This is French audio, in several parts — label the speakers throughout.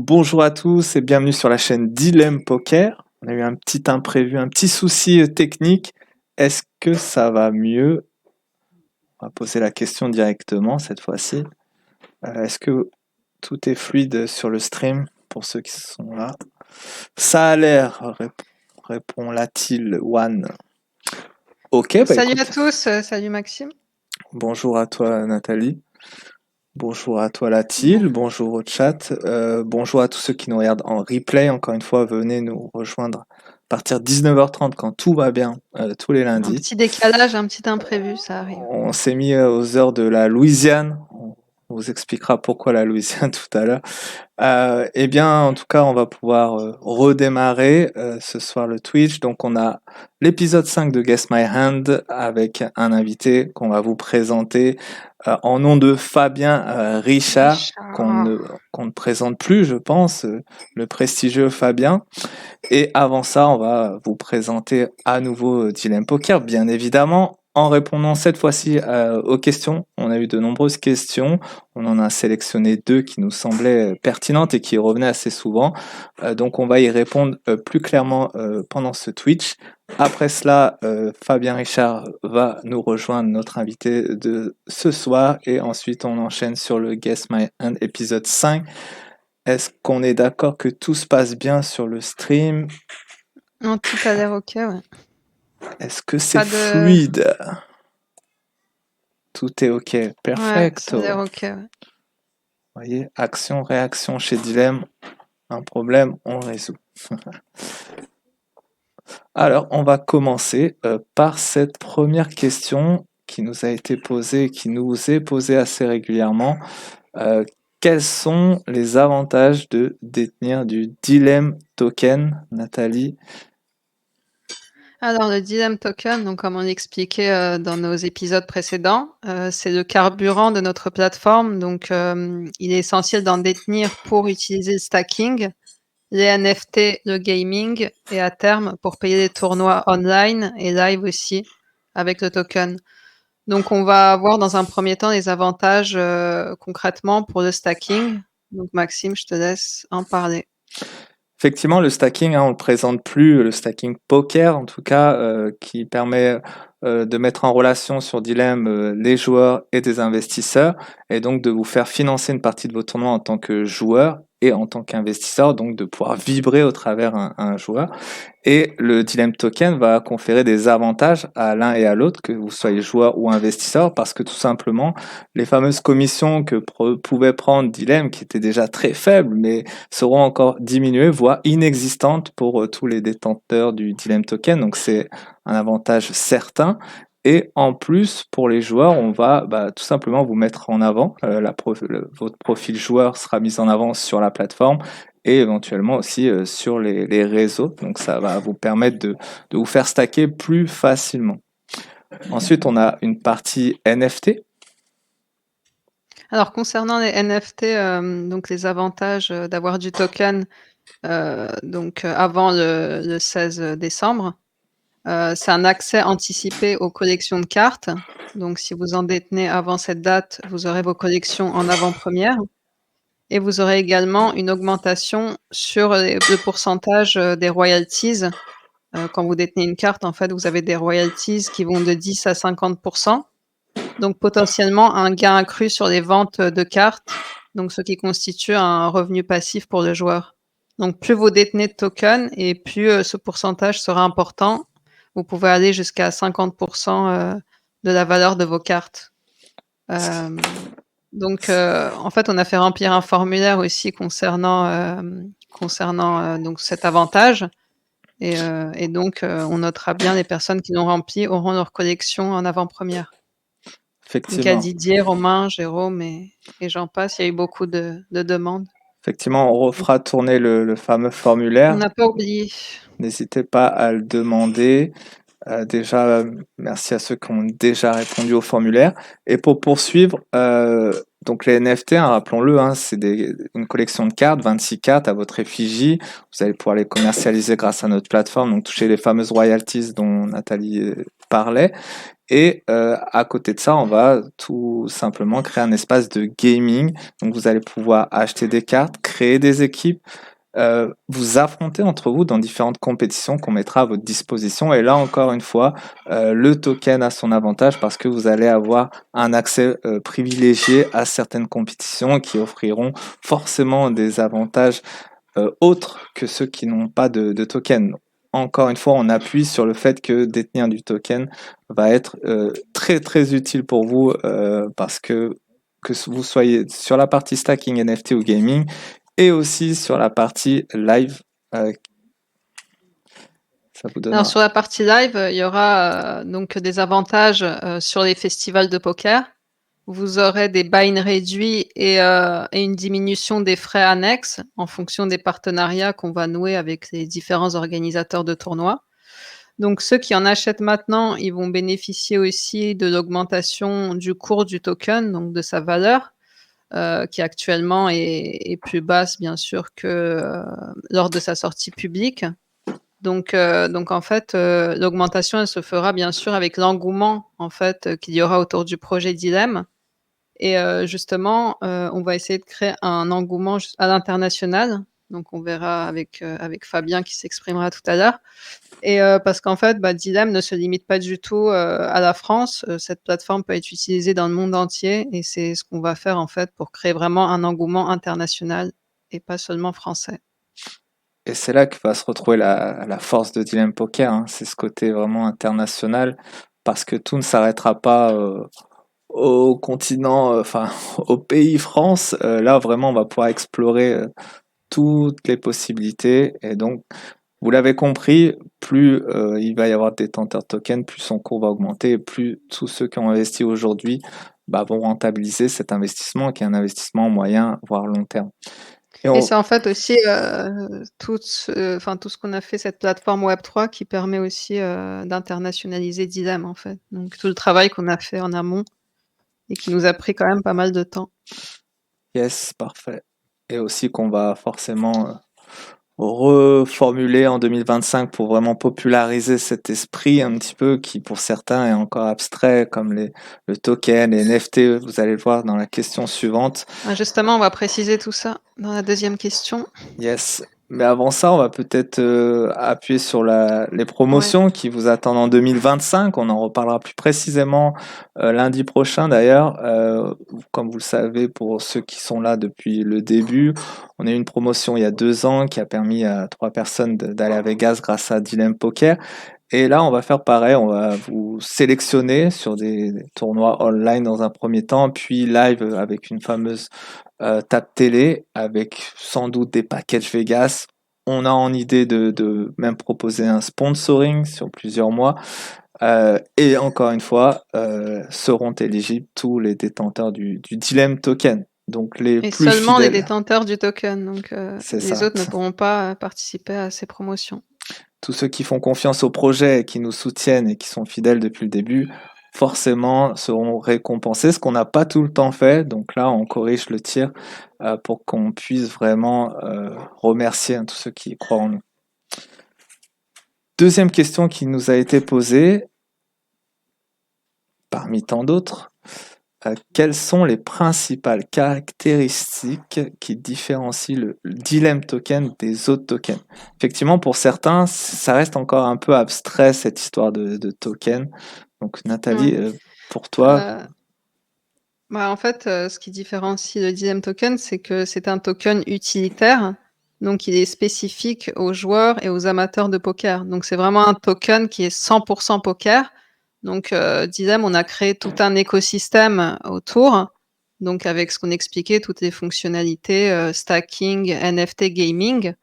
Speaker 1: Bonjour à tous et bienvenue sur la chaîne Dilemme Poker. On a eu un petit imprévu, un petit souci technique. Est-ce que ça va mieux? On va poser la question directement cette fois-ci. Est-ce que tout est fluide sur le stream pour ceux qui sont là? Ça a l'air, répond Latil One. Ok,
Speaker 2: Salut à
Speaker 1: écoute,
Speaker 2: tous, salut Maxime.
Speaker 1: bonjour à toi Nathalie. Bonjour à toi Latil,
Speaker 2: Bon.
Speaker 1: bonjour au chat, bonjour à tous ceux qui nous regardent en replay. Encore une fois, venez nous rejoindre à partir de 19h30 quand tout va bien, tous les
Speaker 2: Un
Speaker 1: lundis.
Speaker 2: petit décalage, un petit imprévu, ça arrive.
Speaker 1: On s'est mis aux heures de la Louisiane. On vous expliquera pourquoi la Louisiane tout à l'heure. Eh bien, en tout cas, on va pouvoir redémarrer ce soir le Twitch. Donc, on a l'épisode 5 de Guess My Hand avec un invité qu'on va vous présenter en nom de Fabien Richard,
Speaker 2: Richard.
Speaker 1: qu'on ne présente plus, je pense, le prestigieux Fabien. Et avant ça, on va vous présenter à nouveau Dilemme Poker, bien évidemment, en répondant cette fois-ci aux questions. On a eu de nombreuses questions. On en a sélectionné deux qui nous semblaient pertinentes et qui revenaient assez souvent. Donc on va y répondre plus clairement pendant ce Twitch. Après cela, Fabien Richard va nous rejoindre, notre invité de ce soir. Et ensuite, on enchaîne sur le Guess My Hand épisode 5. Est-ce qu'on est d'accord que tout se passe bien sur le stream?
Speaker 2: Non, tout a l'air ok, ouais.
Speaker 1: Est-ce que c'est
Speaker 2: Pas de...
Speaker 1: fluide? Tout est ok.
Speaker 2: Ouais, ça a
Speaker 1: Perfecto.
Speaker 2: l'air
Speaker 1: Vous
Speaker 2: ok, ouais.
Speaker 1: voyez, action, réaction chez Dilemme. Un problème, on le résout. Alors, on va commencer par cette première question qui nous a été posée, qui nous est posée assez régulièrement. Quels sont les avantages de détenir du Dilemme token, Nathalie?
Speaker 2: Alors, le Dilemme Token, donc comme on l'expliquait dans nos épisodes précédents, c'est le carburant de notre plateforme. Donc, il est essentiel d'en détenir pour utiliser le stacking, les NFT, le gaming et à terme pour payer les tournois online et live aussi avec le token. Donc, on va voir dans un premier temps les avantages concrètement pour le stacking. Donc, Maxime, je te laisse en parler.
Speaker 1: Effectivement, le stacking, on ne le présente plus, le stacking poker en tout cas, qui permet de mettre en relation sur Dilemme les joueurs et des investisseurs, et donc de vous faire financer une partie de vos tournois en tant que joueur et en tant qu'investisseur, donc de pouvoir vibrer au travers un joueur. Et le Dilemme Token va conférer des avantages à l'un et à l'autre, que vous soyez joueur ou investisseur, parce que tout simplement, les fameuses commissions que pouvait prendre Dilemme, qui étaient déjà très faibles, mais seront encore diminuées, voire inexistantes pour tous les détenteurs du Dilemme Token. Donc c'est un avantage certain. Et en plus, pour les joueurs, on va tout simplement vous mettre en avant. Votre profil joueur sera mis en avant sur la plateforme et éventuellement aussi sur les réseaux. Donc ça va vous permettre de vous faire stacker plus facilement. Ensuite, on a une partie NFT.
Speaker 2: Alors, concernant les NFT, donc les avantages d'avoir du token avant le 16 décembre, c'est un accès anticipé aux collections de cartes. Donc, si vous en détenez avant cette date, vous aurez vos collections en avant-première. Et vous aurez également une augmentation sur le pourcentage des royalties. Quand vous détenez une carte, en fait, vous avez des royalties qui vont de 10 à 50%. Donc, potentiellement, un gain accru sur les ventes de cartes, donc ce qui constitue un revenu passif pour le joueur. Donc, plus vous détenez de tokens et plus ce pourcentage sera important. Vous pouvez aller jusqu'à 50% de la valeur de vos cartes. Donc, en fait, on a fait remplir un formulaire aussi concernant donc cet avantage. Et donc, on notera bien les personnes qui l'ont rempli auront leur collection en avant-première. Donc, il y a
Speaker 1: Effectivement.
Speaker 2: Didier, Romain, Jérôme et j'en passe. Il y a eu beaucoup de demandes.
Speaker 1: Effectivement, on refera tourner le fameux
Speaker 2: On
Speaker 1: formulaire.
Speaker 2: n'a pas oublié.
Speaker 1: N'hésitez pas à le demander. Déjà, merci à ceux qui ont déjà répondu au formulaire. Et pour poursuivre, donc les NFT, hein, rappelons-le, hein, c'est une collection de cartes, 26 cartes à votre effigie. Vous allez pouvoir les commercialiser grâce à notre plateforme, donc toucher les fameuses royalties dont Nathalie parlait. Et à côté de ça, on va tout simplement créer un espace de gaming. Donc vous allez pouvoir acheter des cartes, créer des équipes, vous affronter entre vous dans différentes compétitions qu'on mettra à votre disposition. Et là, encore une fois, le token a son avantage parce que vous allez avoir un accès privilégié à certaines compétitions qui offriront forcément des avantages autres que ceux qui n'ont pas de token. Encore une fois, on appuie sur le fait que détenir du token va être très très utile pour vous parce que vous soyez sur la partie stacking NFT ou gaming et aussi sur la partie live, ça vous
Speaker 2: Alors
Speaker 1: donnera.
Speaker 2: sur la partie live, il y aura donc des avantages sur les festivals de poker. Vous aurez des buy-in réduits et une diminution des frais annexes en fonction des partenariats qu'on va nouer avec les différents organisateurs de tournois. Donc ceux qui en achètent maintenant, ils vont bénéficier aussi de l'augmentation du cours du token, donc de sa valeur, qui actuellement est plus basse bien sûr que lors de sa sortie publique. Donc en fait, l'augmentation, elle se fera bien sûr avec l'engouement en fait qu'il y aura autour du projet Dilemme. Et justement, on va essayer de créer un engouement à l'international. Donc on verra avec Fabien qui s'exprimera tout à l'heure. Et parce qu'en fait, Dilemme ne se limite pas du tout à la France. Cette plateforme peut être utilisée dans le monde entier et c'est ce qu'on va faire en fait pour créer vraiment un engouement international et pas seulement français.
Speaker 1: Et c'est là que va se retrouver la force de Dilemme Poker, hein. C'est ce côté vraiment international parce que tout ne s'arrêtera pas au continent, enfin au pays France. Là, vraiment, on va pouvoir explorer toutes les possibilités. Et donc, vous l'avez compris, plus il va y avoir de détenteurs de tokens, plus son cours va augmenter, et plus tous ceux qui ont investi aujourd'hui vont rentabiliser cet investissement, qui est un investissement moyen, voire long terme.
Speaker 2: Et c'est en fait aussi tout ce qu'on a fait, cette plateforme Web3 qui permet aussi d'internationaliser Dilemme en fait. Donc tout le travail qu'on a fait en amont et qui nous a pris quand même pas mal de temps.
Speaker 1: Yes, parfait. Et aussi qu'on va forcément reformuler en 2025 pour vraiment populariser cet esprit un petit peu qui pour certains est encore abstrait comme le token, les NFT, vous allez le voir dans la question suivante.
Speaker 2: Justement, on va préciser tout ça dans la deuxième question.
Speaker 1: Yes. Mais avant ça, on va peut-être appuyer sur les
Speaker 2: Ouais.
Speaker 1: promotions qui vous attendent en 2025. On en reparlera plus précisément lundi prochain d'ailleurs. Comme vous le savez, pour ceux qui sont là depuis le début, on a eu une promotion il y a 2 ans qui a permis à 3 personnes d'aller à Vegas grâce à Dilemme Poker. Et là, on va faire pareil, on va vous sélectionner sur des tournois online dans un premier temps, puis live avec une fameuse table télé, avec sans doute des packages Vegas. On a en idée de même proposer un sponsoring sur plusieurs mois. Et encore une fois, seront éligibles tous les détenteurs du Dilemme Token, donc les
Speaker 2: Et
Speaker 1: plus
Speaker 2: seulement les
Speaker 1: fidèles.
Speaker 2: détenteurs du token. Donc
Speaker 1: C'est
Speaker 2: les
Speaker 1: ça.
Speaker 2: autres ne pourront pas participer à ces promotions.
Speaker 1: Tous ceux qui font confiance au projet, qui nous soutiennent et qui sont fidèles depuis le début, forcément seront récompensés, ce qu'on n'a pas tout le temps fait. Donc là, on corrige le tir pour qu'on puisse vraiment remercier tous ceux qui croient en nous. Deuxième question qui nous a été posée, parmi tant d'autres, quelles sont les principales caractéristiques qui différencient le Dilemme Token des autres tokens? Effectivement, pour certains, ça reste encore un peu abstrait cette histoire de token. Donc Nathalie,
Speaker 2: Ouais.
Speaker 1: pour toi,
Speaker 2: En fait, ce qui différencie le Dilemme Token, c'est que c'est un token utilitaire, donc il est spécifique aux joueurs et aux amateurs de poker. Donc c'est vraiment un token qui est 100 poker. Donc Dilemme, on a créé tout un écosystème autour, donc avec ce qu'on expliquait, toutes les fonctionnalités, stacking, NFT, gaming.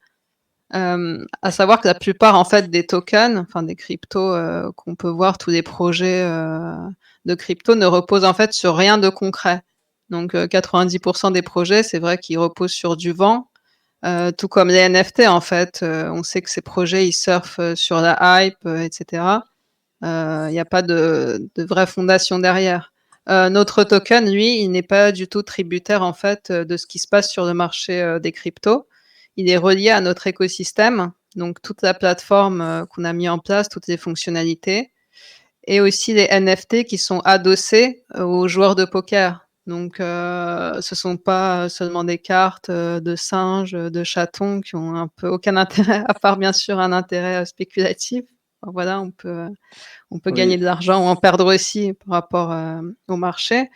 Speaker 2: À savoir que la plupart en fait des tokens, enfin des cryptos, qu'on peut voir, tous les projets, de crypto ne reposent en fait sur rien de concret. Donc 90 des projets, c'est vrai qu'ils reposent sur du vent, tout comme les NFT en fait, on sait que ces projets, ils surfent, sur la hype, et cetera. Il y a pas de vraie fondation derrière. Notre token, lui, il n'est pas du tout tributaire en fait, de ce qui se passe sur le marché, des cryptos. Il est relié à notre écosystème, donc toute la plateforme, qu'on a mis en place, toutes les fonctionnalités et aussi les NFT qui sont adossés, aux joueurs de poker. Donc, ce sont pas seulement des cartes de singes, de chatons qui ont un peu aucun intérêt, à part bien sûr un intérêt spéculatif. Enfin, voilà, on peut gagner
Speaker 1: Oui.
Speaker 2: de l'argent ou en perdre aussi par rapport au marché.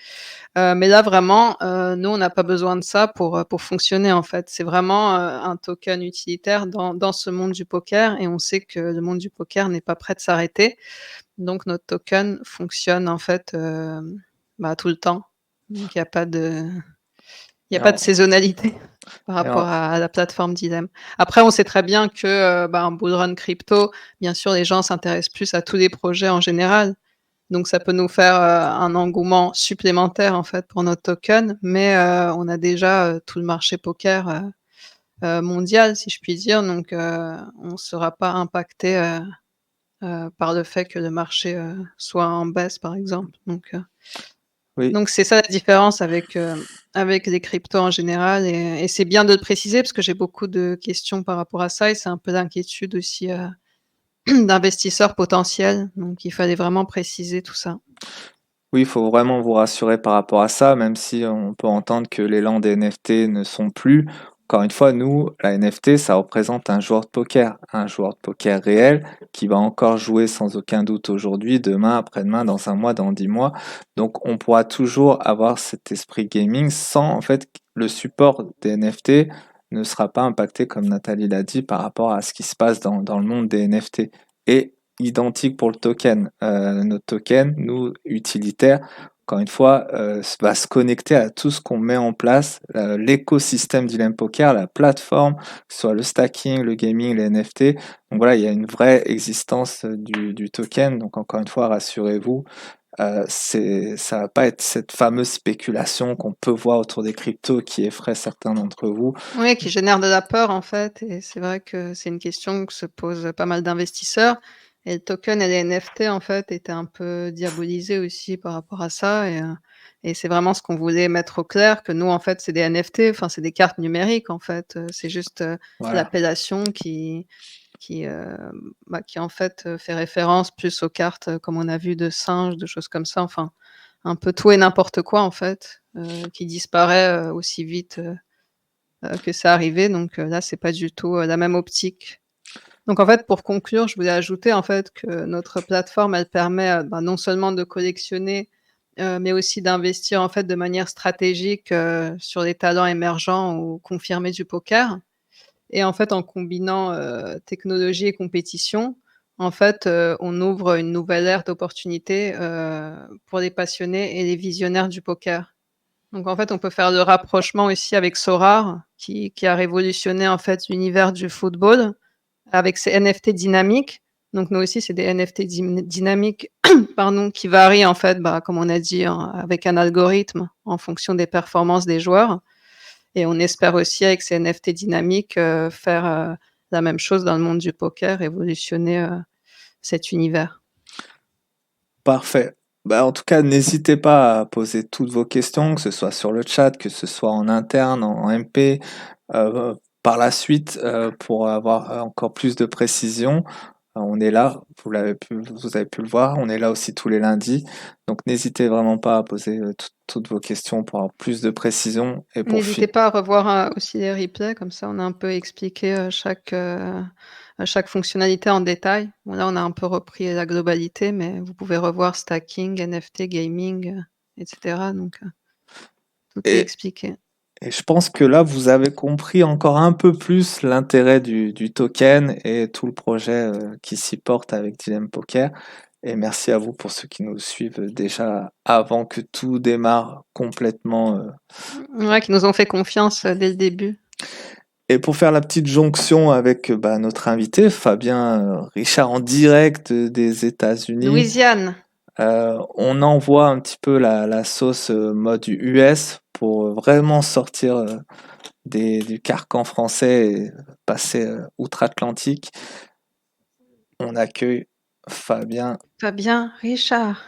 Speaker 2: Mais là, vraiment, nous, on n'a pas besoin de ça pour fonctionner, en fait. C'est vraiment un token utilitaire dans ce monde du poker et on sait que le monde du poker n'est pas prêt de s'arrêter. Donc, notre token fonctionne, en fait, bah, tout le temps. Donc, il y a
Speaker 1: Et
Speaker 2: pas de
Speaker 1: en,
Speaker 2: saisonnalité par
Speaker 1: et en-
Speaker 2: rapport à la plateforme d'Idem. Après, on sait très bien que, bah, un bull run crypto, bien sûr, les gens s'intéressent plus à tous les projets en général. Donc ça peut nous faire, un engouement supplémentaire, en fait, pour notre token, mais on a déjà, tout le marché poker, mondial, si je puis dire, donc on ne sera pas impacté par le fait que le marché, soit en baisse, par exemple.
Speaker 1: oui,
Speaker 2: Donc c'est ça la différence avec les cryptos en général et c'est bien de le préciser parce que j'ai beaucoup de questions par rapport à ça et c'est un peu l'inquiétude aussi, d'investisseurs potentiels, donc il fallait vraiment préciser tout ça.
Speaker 1: oui, il faut vraiment vous rassurer par rapport à ça, même si on peut entendre que l'élan des NFT ne sont plus. Encore une fois, nous, la NFT, ça représente un joueur de poker réel qui va encore jouer sans aucun doute aujourd'hui, demain, après-demain, dans un mois, dans 10 mois. Donc, on pourra toujours avoir cet esprit gaming sans, en fait, le support des NFT ne sera pas impacté, comme Nathalie l'a dit, par rapport à ce qui se passe dans le monde des NFT. Et identique pour le token. Notre token, nous, utilitaire, encore une fois, va se connecter à tout ce qu'on met en place, l'écosystème d'Ilim Poker, la plateforme, que ce soit le stacking, le gaming, les NFT. Donc voilà, il y a une vraie existence du token. Donc encore une fois, rassurez-vous, ça va pas être cette fameuse spéculation qu'on peut voir autour des cryptos qui effraie certains d'entre vous.
Speaker 2: Oui, qui génère de la peur, en fait et c'est vrai que c'est une question que se posent pas mal d'investisseurs et le token et les NFT, en fait, étaient un peu diabolisés aussi par rapport à ça et c'est vraiment ce qu'on voulait mettre au clair, que nous, en fait, c'est des NFT, enfin, c'est des cartes numériques, en fait, c'est juste,
Speaker 1: Voilà.
Speaker 2: l'appellation qui en fait, fait référence plus aux cartes, comme on a vu de singes, de choses comme ça, enfin, un peu tout et n'importe quoi, en fait, qui disparaît, aussi vite, que c'est arrivé donc là, c'est pas du tout, la même optique. Donc en fait, pour conclure, je voulais ajouter en fait que notre plateforme, elle permet, bah, non seulement de collectionner, mais aussi d'investir en fait de manière stratégique, sur les talents émergents ou confirmés du poker et en fait, en combinant, technologie et compétition, en fait, on ouvre une nouvelle ère d'opportunités, pour les passionnés et les visionnaires du poker. Donc en fait, on peut faire le rapprochement aussi avec Sorare qui a révolutionné en fait l'univers du football avec ses NFT dynamiques. Donc nous aussi, c'est des NFT dynamiques pardon, qui varient en fait, bah, comme on a dit, avec un algorithme en fonction des performances des joueurs et on espère aussi avec ces NFT dynamiques, faire, la même chose dans le monde du poker, révolutionner, cet univers.
Speaker 1: Parfait. Bah, en tout cas, n'hésitez pas à poser toutes vos questions, que ce soit sur le chat, que ce soit en interne, en MP, par la suite, pour avoir encore plus de précision. On est là, vous avez pu le voir, on est là aussi tous les lundis. Donc n'hésitez vraiment pas à poser toutes vos questions pour avoir plus de précision et pour
Speaker 2: N'hésitez pas à revoir, aussi les replays, comme ça on a un peu expliqué, chaque fonctionnalité en détail. Bon là, on a un peu repris la globalité, mais vous pouvez revoir stacking, NFT, gaming, et cetera, donc tout est
Speaker 1: et,
Speaker 2: expliqué.
Speaker 1: et je pense que là, vous avez compris encore un peu plus l'intérêt du token et tout le projet qui s'y porte avec Dilem Poker. Et merci à vous pour ceux qui nous suivent déjà avant que tout démarre complètement.
Speaker 2: Ouais, qui nous ont fait confiance, dès le début.
Speaker 1: Et pour faire la petite jonction avec bah, notre invité, Fabien Richard, en direct des États-Unis,
Speaker 2: Louisiane.
Speaker 1: on envoie un petit peu la sauce mode US pour vraiment sortir du carcan français et passer outre-Atlantique. On accueille Fabien.
Speaker 2: Fabien Richard.